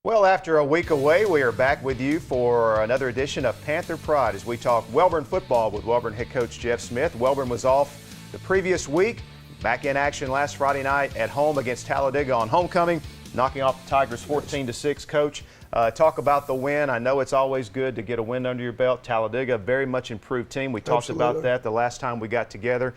Well, after a week away, we are back with you for another edition of Panther Pride as we talk Wellborn football with Wellborn head coach Jeff Smith. Wellborn was off the previous week, back in action last Friday night at home against Talladega on homecoming, knocking off the Tigers 14-6. Coach, talk about the win. I know it's always good to get a win under your belt. Talladega, a very much improved team. We talked about that the last time we got together.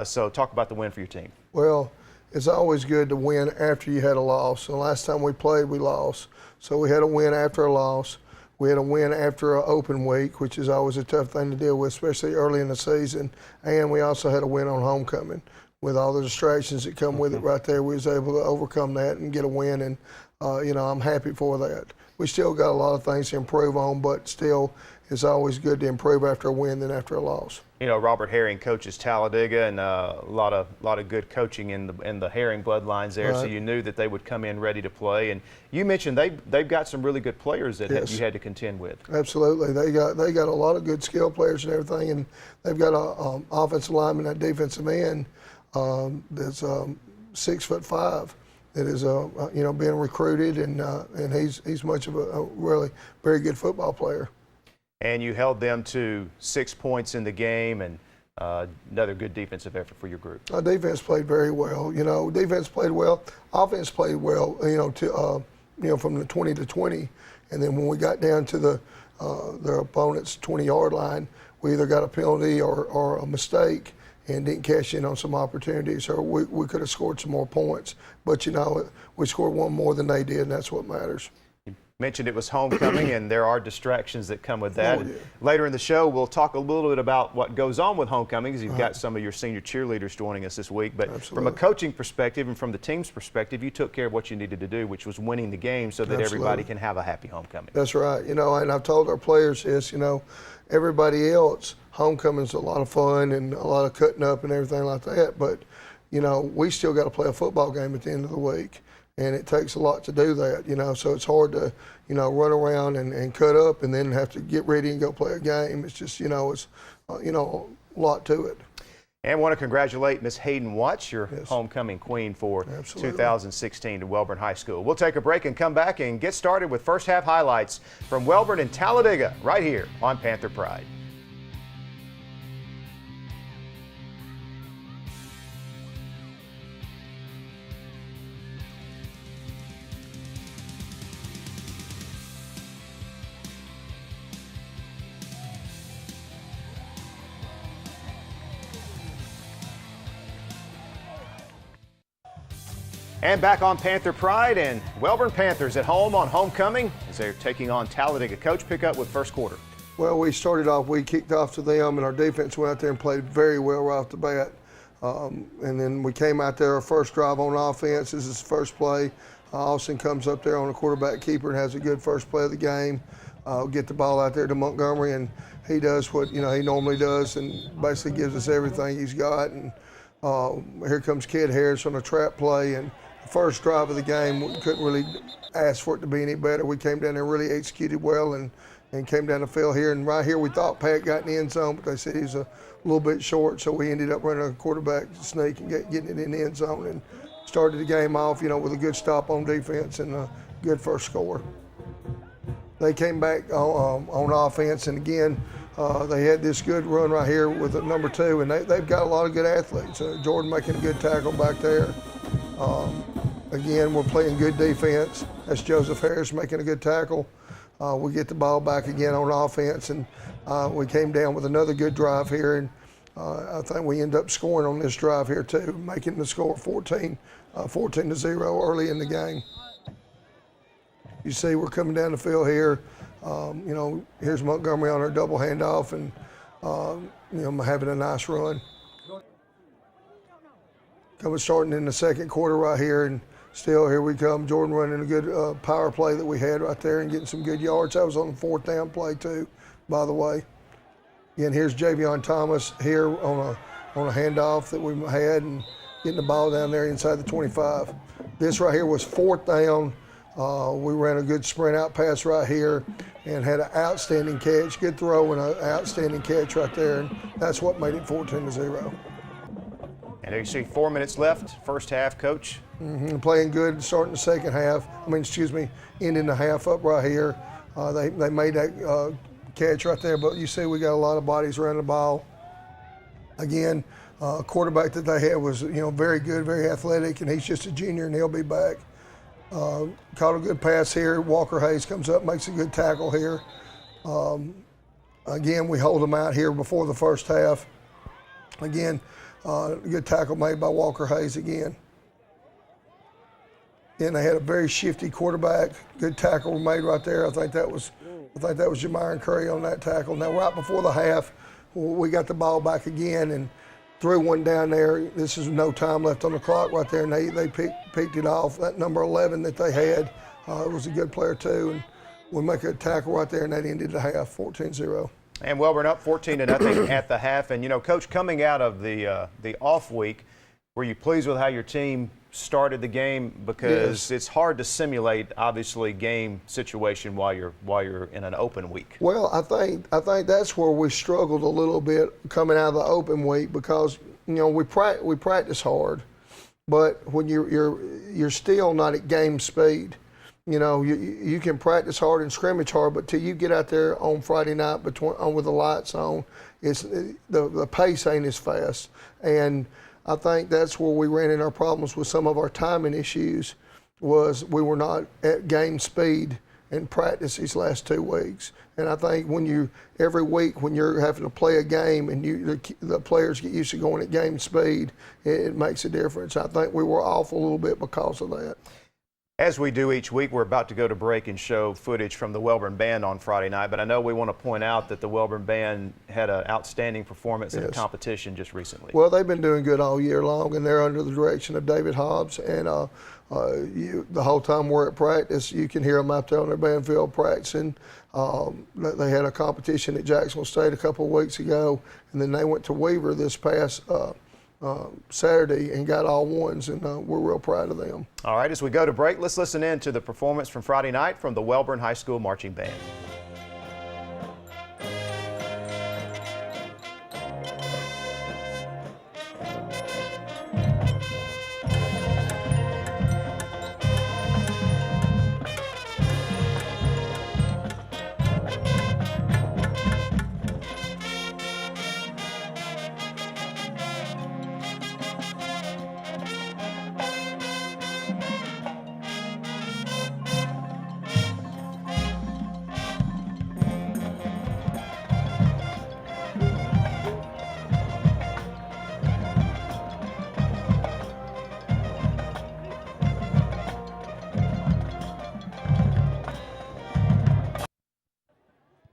So talk about the win for your team. Well, it's always good to win after you had a loss. The last time we played, we lost. So we had a win after a loss. We had a win after an open week, which is always a tough thing to deal with, especially early in the season. And we also had a win on homecoming. With all the distractions that come with it right there, we was able to overcome that and get a win. And, I'm happy for that. We still got a lot of things to improve on, but still it's always good to improve after a win than after a loss. You know, Robert Herring coaches Talladega, and a lot of good coaching in the Herring bloodlines there. Right. So you knew that they would come in ready to play. And you mentioned they've got some really good players that you had to contend with. Absolutely, they got a lot of good skill players and everything, and they've got an offensive lineman at defensive end that's 6'5". That is being recruited, and he's much of a really very good football player. And you held them to 6 points in the game, and another good defensive effort for your group. Our defense played very well. Defense played well. Offense played well. From the 20 to 20, and then when we got down to their opponent's 20-yard line, we either got a penalty or a mistake and didn't cash in on some opportunities, or we could have scored some more points. But we scored one more than they did, and that's what matters. Mentioned it was homecoming, and there are distractions that come with that. Later in the show, we'll talk a little bit about what goes on with homecoming, because you've got some of your senior cheerleaders joining us this week. But from a coaching perspective and from the team's perspective, you took care of what you needed to do, which was winning the game so that everybody can have a happy homecoming. That's right. And I've told our players this, everybody else, homecoming's a lot of fun and a lot of cutting up and everything like that. But, we still got to play a football game at the end of the week. And it takes a lot to do that, so it's hard to, run around and cut up and then have to get ready and go play a game. It's just, it's, a lot to it. And want to congratulate Miss Hayden Watts, your homecoming queen for 2016 to Wellborn High School. We'll take a break and come back and get started with first half highlights from Wellborn and Talladega right here on Panther Pride. And back on Panther Pride, and Wellborn Panthers at home on homecoming as they're taking on Talladega. Coach, pick up with first quarter. Well, we kicked off to them, and our defense went out there and played very well right off the bat. And then we came out there, our first drive on offense. This is the first play. Austin comes up there on a quarterback keeper and has a good first play of the game. Get the ball out there to Montgomery, and he does what he normally does and basically gives us everything he's got. And here comes Kid Harris on a trap play, and the first drive of the game, we couldn't really ask for it to be any better. We came down there and really executed well and came down the field here. And right here we thought Pat got in the end zone, but they said he's a little bit short, so we ended up running a quarterback sneak and getting it in the end zone and started the game off, with a good stop on defense and a good first score. They came back on offense, and again, they had this good run right here with the number 2, and they've got a lot of good athletes. Jordan making a good tackle back there. Again, we're playing good defense. That's Joseph Harris making a good tackle. We get the ball back again on offense, and we came down with another good drive here, and I think we end up scoring on this drive here too, making the score 14-0 early in the game. You see we're coming down the field here. Here's Montgomery on our double handoff, and having a nice run. Starting in the second quarter right here, and still here we come. Jordan running a good power play that we had right there and getting some good yards. That was on the 4th down play too, by the way. Again, here's Javion Thomas here on a handoff that we had and getting the ball down there inside the 25. This right here was 4th down. We ran a good sprint out pass right here and had an outstanding catch, good throw and an outstanding catch right there, and that's what made it 14-0. And there you see 4 minutes left, first half, Coach. Playing good, starting the second half. Ending the half up right here. They made that catch right there, but you see we got a lot of bodies around the ball. Again, quarterback that they had was very good, very athletic, and he's just a junior and he'll be back. Caught a good pass here. Walker Hayes comes up, makes a good tackle here. Again, we hold them out here before the first half. Again, good tackle made by Walker Hayes again. Then they had a very shifty quarterback. Good tackle made right there. I think that was Jamiron Curry on that tackle. Now right before the half, we got the ball back again and threw one down there. This is no time left on the clock right there, and they picked it off. That number 11 that they had was a good player too, and we make a tackle right there, and that ended the half 14-0. And Welborn up 14-0 at the half. And Coach, coming out of the off week, were you pleased with how your team started the game? Because It's hard to simulate, obviously, game situation while you're in an open week. Well, I think that's where we struggled a little bit coming out of the open week, because we practice hard, but when you're still not at game speed. You can practice hard and scrimmage hard, but till you get out there on Friday night with the lights on, the pace ain't as fast. And I think that's where we ran into our problems with some of our timing issues, was we were not at game speed in practice these last 2 weeks. And I think every week when you're having to play a game and the players get used to going at game speed, it makes a difference. I think we were off a little bit because of that. As we do each week, we're about to go to break and show footage from the Welborn Band on Friday night, but I know we want to point out that the Welborn Band had an outstanding performance in a competition just recently. Well, they've been doing good all year long, and they're under the direction of David Hobbs, and the whole time we're at practice, you can hear them out there on their band field practicing. They had a competition at Jacksonville State a couple of weeks ago, and then they went to Weaver this past Saturday and got all ones, and we're real proud of them. All right, as we go to break, let's listen in to the performance from Friday night from the Welborn High School Marching Band.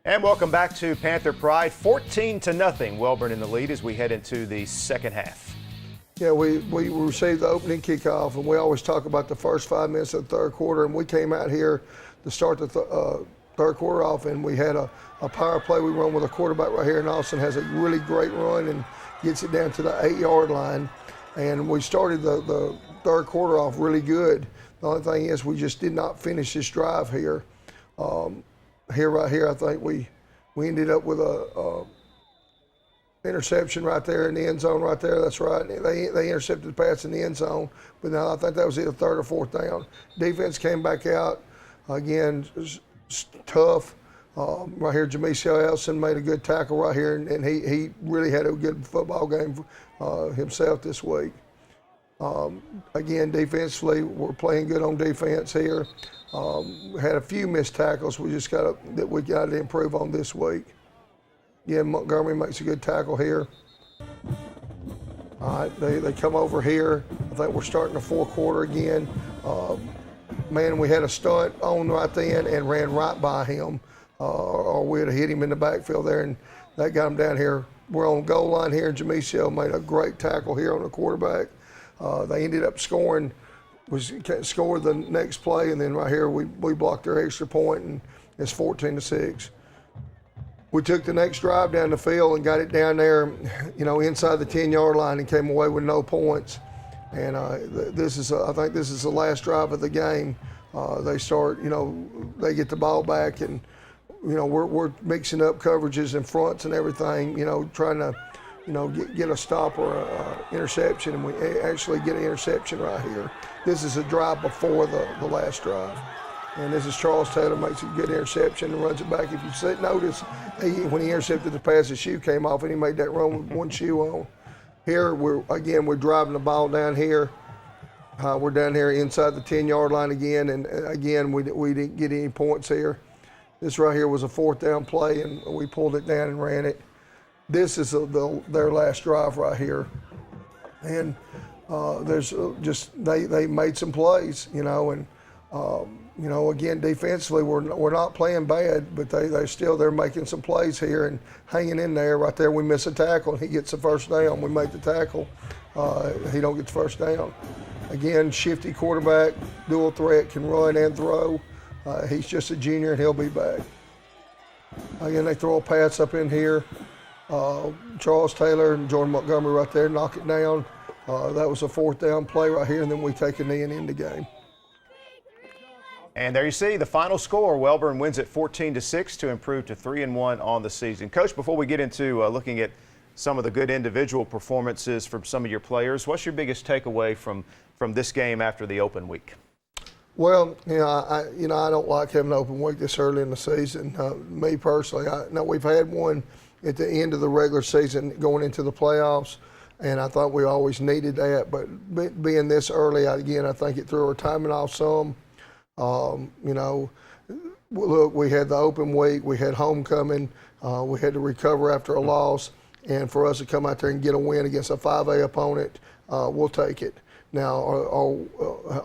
And welcome back to Panther Pride. 14-0, Welborn in the lead as we head into the second half. Yeah, we received the opening kickoff, and we always talk about the first 5 minutes of the third quarter, and we came out here to start the third quarter off, and we had a power play. We run with a quarterback right here, and Austin has a really great run and gets it down to the 8-yard line. And we started the third quarter off really good. The only thing is we just did not finish this drive here. Right here, I think we ended up with a interception right there in the end zone right there. That's right. They intercepted the pass in the end zone, but now I think that was either third or fourth down. Defense came back out. Again, tough. Right here, Jamicio Elson made a good tackle right here, and he really had a good football game himself this week. Again, defensively, we're playing good on defense here. Had a few missed tackles. We got to improve on this week. Yeah, Montgomery makes a good tackle here. All right, they come over here. I think we're starting the fourth quarter again. Man, we had a stunt on right then and ran right by him, or we'd have hit him in the backfield there, and that got him down here. We're on goal line here, and Jamicio made a great tackle here on the quarterback. They ended up scored the next play, and then right here we blocked their extra point, and it's 14-6. We took the next drive down the field and got it down there, inside the 10-yard line, and came away with no points. And I think this is the last drive of the game. They get the ball back, and we're mixing up coverages and fronts and everything, trying to get a stop or an interception, and we actually get an interception right here. This is a drive before the last drive. And this is Charles Taylor, makes a good interception and runs it back. If you notice, when he intercepted the pass, his shoe came off, and he made that run with one shoe on. Here, we're driving the ball down here. We're down here inside the 10-yard line again, and again, we didn't get any points here. This right here was a 4th down play, and we pulled it down and ran it. This is their last drive right here. And there's they made some plays, and again, defensively, we're not playing bad, but they're making some plays here and hanging in there. Right there, we miss a tackle, and he gets the first down. We make the tackle. He don't get the first down. Again, shifty quarterback, dual threat, can run and throw. He's just a junior, and he'll be back. Again, they throw a pass up in here. Charles Taylor and Jordan Montgomery right there knock it down. That was a 4th down play right here, and then we take a knee and end the game. And there you see the final score. Wellborn wins it 14-6 to improve to 3-1 on the season. Coach, before we get into looking at some of the good individual performances from some of your players, what's your biggest takeaway from this game after the open week? Well, I don't like having an open week this early in the season. Me personally, we've had one at the end of the regular season going into the playoffs, and I thought we always needed that. But being this early, I think it threw our timing off some. Look, we had the open week, we had homecoming, we had to recover after a loss, and for us to come out there and get a win against a 5A opponent, we'll take it. Now,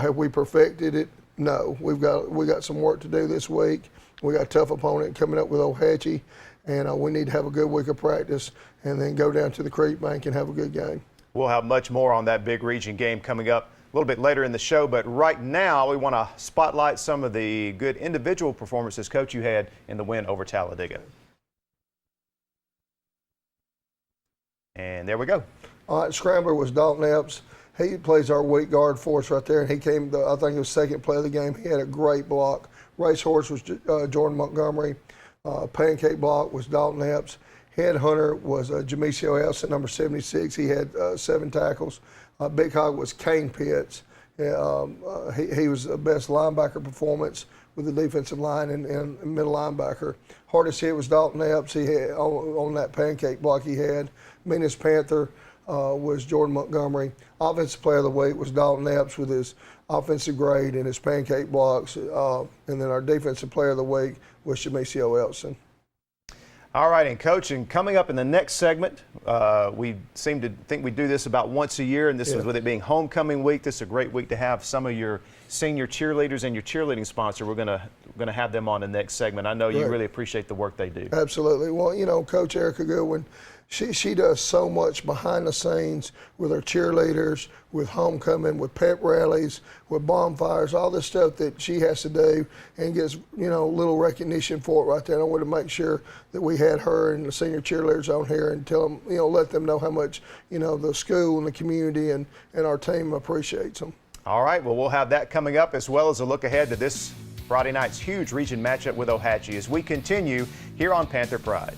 have we perfected it? No. We got some work to do this week. We got a tough opponent coming up with Ohatchee, and we need to have a good week of practice and then go down to the Creek Bank and have a good game. We'll have much more on that big region game coming up a little bit later in the show, but right now we want to spotlight some of the good individual performances, Coach, you had in the win over Talladega. And there we go. All right, scrambler was Dalton Epps. He plays our weak guard for us right there, and he came, I think it was second play of the game. He had a great block. Racehorse was Jordan Montgomery. Pancake block was Dalton Epps. Headhunter was Jamisio Elson, number 76. He had 7 tackles. Big Hog was Kane Pitts. He was the best linebacker performance with the defensive line and middle linebacker. Hardest hit was Dalton Epps. He had on that pancake block he had. Meanest Panther was Jordan Montgomery. Offensive player of the week was Dalton Epps with his offensive grade and his pancake blocks. And then our defensive player of the week was Jamisio Elson. All right, and Coach, and coming up in the next segment, we seem to think we do this about once a year, and this is with it being homecoming week. This is a great week to have some of your senior cheerleaders and your cheerleading sponsor. We're gonna have them on the next segment. I know you really appreciate the work they do. Absolutely. Well, Coach Erica Goodwin, she does so much behind the scenes with her cheerleaders, with homecoming, with pep rallies, with bonfires, all this stuff that she has to do, and gets little recognition for it right there. And I want to make sure that we had her and the senior cheerleaders on here and tell them, let them know how much the school and the community and our team appreciates them. All right. Well, we'll have that coming up, as well as a look ahead to this Friday night's huge region matchup with Ohatchee as we continue here on Panther Pride.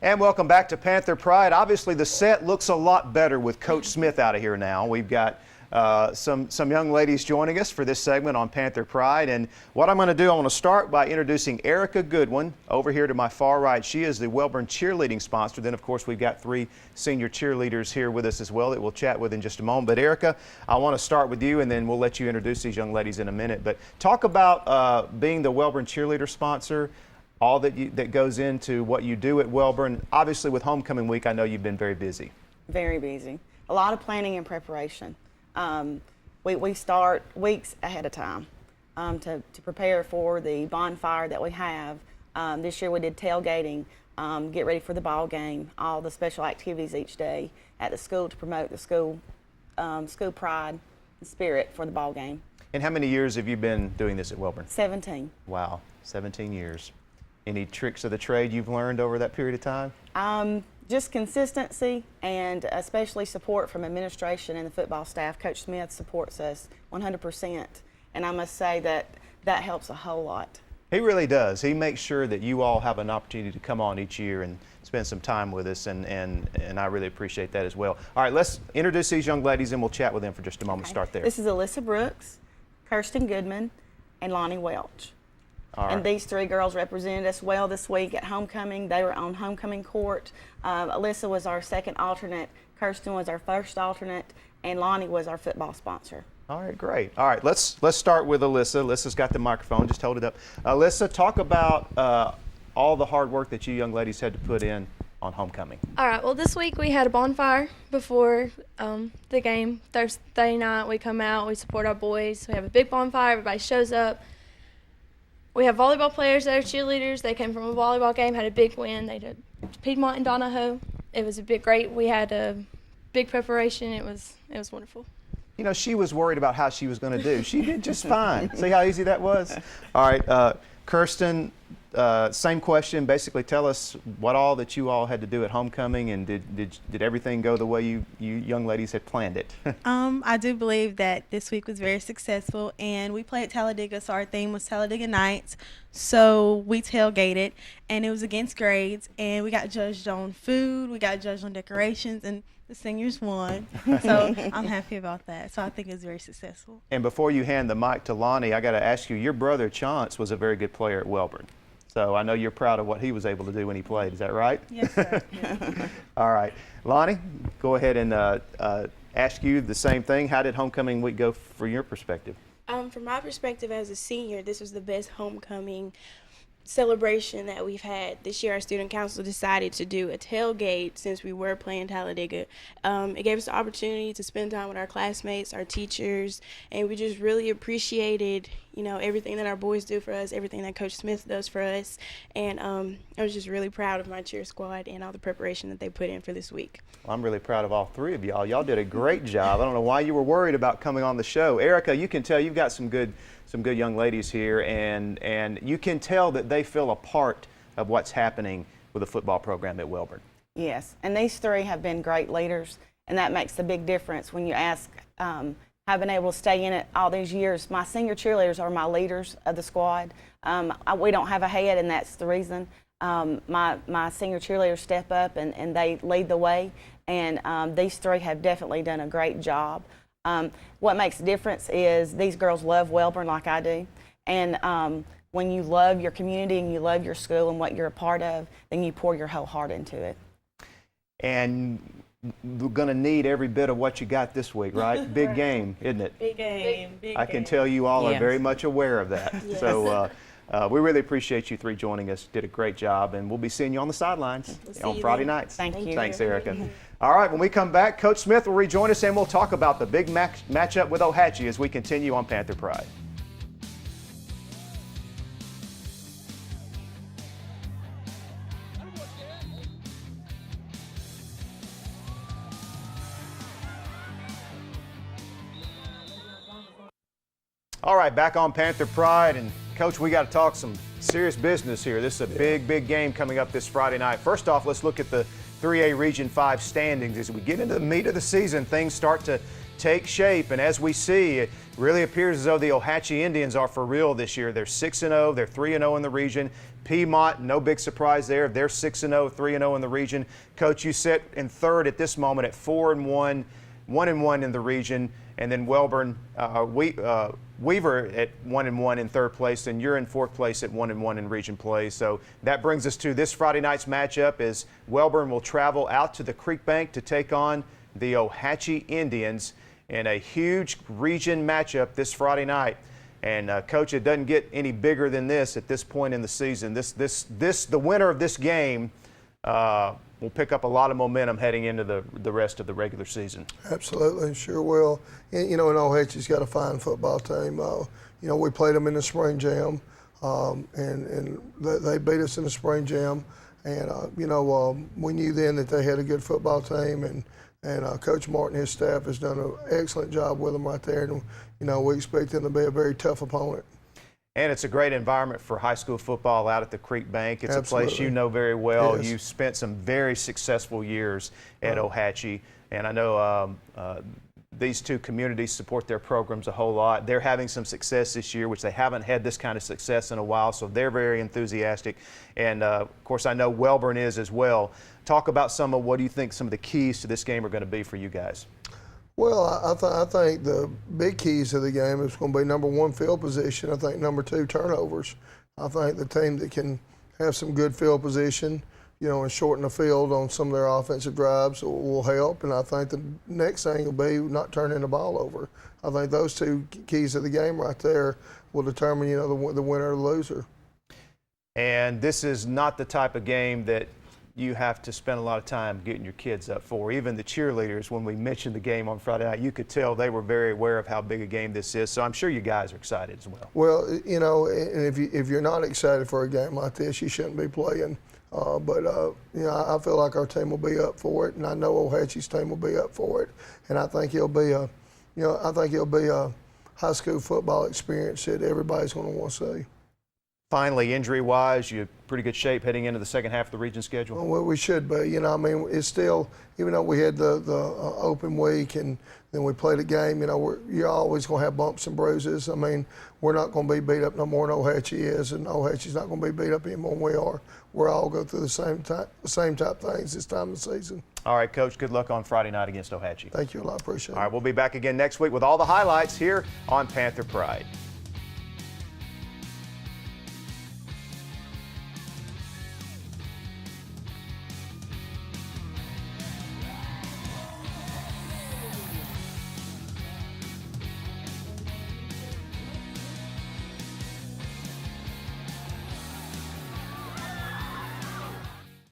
And welcome back to Panther Pride. Obviously, the set looks a lot better with Coach Smith out of here now. We've got some young ladies joining us for this segment on Panther Pride. And what I'm going to do, I want to start by introducing Erica Goodwin over here to my far right. She is the Wellborn cheerleading sponsor. Then, of course, we've got 3 senior cheerleaders here with us as well that we'll chat with in just a moment. But, Erica, I want to start with you, and then we'll let you introduce these young ladies in a minute. But talk about being the Wellborn cheerleader sponsor, all that goes into what you do at Wellborn. Obviously, with homecoming week, I know you've been very busy. Very busy. A lot of planning and preparation. We start weeks ahead of time to prepare for the bonfire that we have. This year we did tailgating, get ready for the ball game, all the special activities each day at the school to promote the school pride and spirit for the ball game. And how many years have you been doing this at Wellborn? 17. Wow, 17 years. Any tricks of the trade you've learned over that period of time? just consistency and especially support from administration and the football staff. Coach Smith supports us 100%, and I must say that that helps a whole lot. He really does. He makes sure that you all have an opportunity to come on each year and spend some time with us, and I really appreciate that as well. All right, let's introduce these young ladies, and we'll chat with them for just a moment. Okay. Start there. This is Alyssa Brooks, Kirsten Goodman, and Lonnie Welch. All right. And these three girls represented us well this week at homecoming. They were on homecoming court. Alyssa was our second alternate, Kirsten was our first alternate, and Lonnie was our football sponsor. All right, great. All right, let's start with Alyssa. Alyssa's got the microphone. Just hold it up. Alyssa, talk about all the hard work that you young ladies had to put in on homecoming. All right, well, this week we had a bonfire before the game. Thursday night we come out, we support our boys. We have a big bonfire, everybody shows up. We have volleyball players that are cheerleaders. They came from a volleyball game, had a big win. They did Piedmont and Donahoe. It was great. We had a big preparation. It was wonderful. You know, she was worried about how she was going to do. She did just fine. See how easy that was? All right, Kirsten, same question. Basically, tell us what all that you all had to do at homecoming, and did everything go the way you young ladies had planned it? I do believe that this week was very successful, and we played Talladega, so our theme was Talladega Nights. So we tailgated, and it was against grades, and we got judged on food, we got judged on decorations, and the seniors won. So I'm happy about that. So I think it was very successful. And before you hand the mic to Lonnie, I got to ask you, your brother Chance was a very good player at Welborn. So I know you're proud of what he was able to do when he played. Is that right? Yes, sir. All right. Lonnie, go ahead and ask you the same thing. How did homecoming week go from your perspective? From my perspective as a senior, this was the best homecoming celebration that we've had. This year our student council decided to do a tailgate since we were playing Talladega. It gave us the opportunity to spend time with our classmates, our teachers, and we just really appreciated, you know, everything that our boys do for us, everything that Coach Smith does for us, and I was just really proud of my cheer squad and all the preparation that they put in for this week. Well, I'm really proud of all three of y'all. Y'all did a great job. I don't know why you were worried about coming on the show. Erica, you can tell you've got some good young ladies here, and you can tell that they feel a part of what's happening with the football program at Welborn. Yes, and these three have been great leaders, and that makes a big difference when you ask, have been able to stay in it all these years. My senior cheerleaders are my leaders of the squad. We don't have a head, and that's the reason. My senior cheerleaders step up and they lead the way, and these three have definitely done a great job. What makes a difference is these girls love Welborn like I do, and when you love your community and you love your school and what you're a part of, then you pour your whole heart into it. And we're going to need every bit of what you got this week, right? Big game, isn't it? Big game. I can tell you all are Yes. very much aware of that. Yes. So we really appreciate you three joining us. Did a great job, and we'll be seeing you on the sidelines see on you Friday then. nights. Thank you. Thanks, Erica. All right, when we come back, Coach Smith will rejoin us, and we'll talk about the big matchup with Ohatchee as we continue on Panther Pride. All right, back on Panther Pride, and Coach, we got to talk some serious business here. This is a big game coming up this Friday night. First off, let's look at the 3A Region 5 standings. As we get into the meat of the season, things start to take shape, and as we see, it really appears as though the Ohatchee Indians are for real this year. They're 6-0, they're 3-0 in the region. Piedmont, no big surprise there. They're 6-0, 3-0 in the region. Coach, you sit in third at this moment at 4-1, 1-1 in the region, and then Welborn, Weaver at 1-1 in third place, and you're in fourth place at 1-1 in region play. So that brings us to this Friday night's matchup as Welborn will travel out to the Creek Bank to take on the Ohatchee Indians in a huge region matchup this Friday night. And Coach, it doesn't get any bigger than this at this point in the season. The winner of this game will pick up a lot of momentum heading into the rest of the regular season. Absolutely, sure will. And, you know, and Ohatchee's got a fine football team. You know, we played them in the spring jam, and they beat us in the spring jam. And, you know, we knew then that they had a good football team, and Coach Martin and his staff has done an excellent job with them right there. And, you know, we expect them to be a very tough opponent. And it's a great environment for high school football out at the Creek Bank. It's a place you know very well. Yes. You spent some very successful years at Ohatchee, and I know these two communities support their programs a whole lot. They're having some success this year, which they haven't had this kind of success in a while, so they're very enthusiastic. And of course, I know Wellborn is as well. Talk about some of what do you think some of the keys to this game are going to be for you guys? Well, I think the big keys to the game is going to be number one, field position. I think number two, turnovers. I think the team that can have some good field position, you know, and shorten the field on some of their offensive drives will help. And I think the next thing will be not turning the ball over. I think those two keys of the game right there will determine, you know, the winner or the loser. And this is not the type of game that you have to spend a lot of time getting your kids up for. Even the cheerleaders, when we mentioned the game on Friday night, you could tell they were very aware of how big a game this is. So I'm sure you guys are excited as well. Well, you know, and if you're not excited for a game like this, you shouldn't be playing. You know, I feel like our team will be up for it, and I know Ohatchee's team will be up for it. And I think it'll be a high school football experience that everybody's going to want to see. Finally, injury-wise, you're in pretty good shape heading into the second half of the region schedule? Well, we should be. You know, I mean, it's still, even though we had the open week and then we played a game, you know, you're always going to have bumps and bruises. I mean, we're not going to be beat up no more than Ohatchee is, and Ohatchee's not going to be beat up any more than we are. We're all go through the same type things this time of the season. All right, Coach, good luck on Friday night against Ohatchee. Thank you a lot. Appreciate it. All right, we'll be back again next week with all the highlights here on Panther Pride.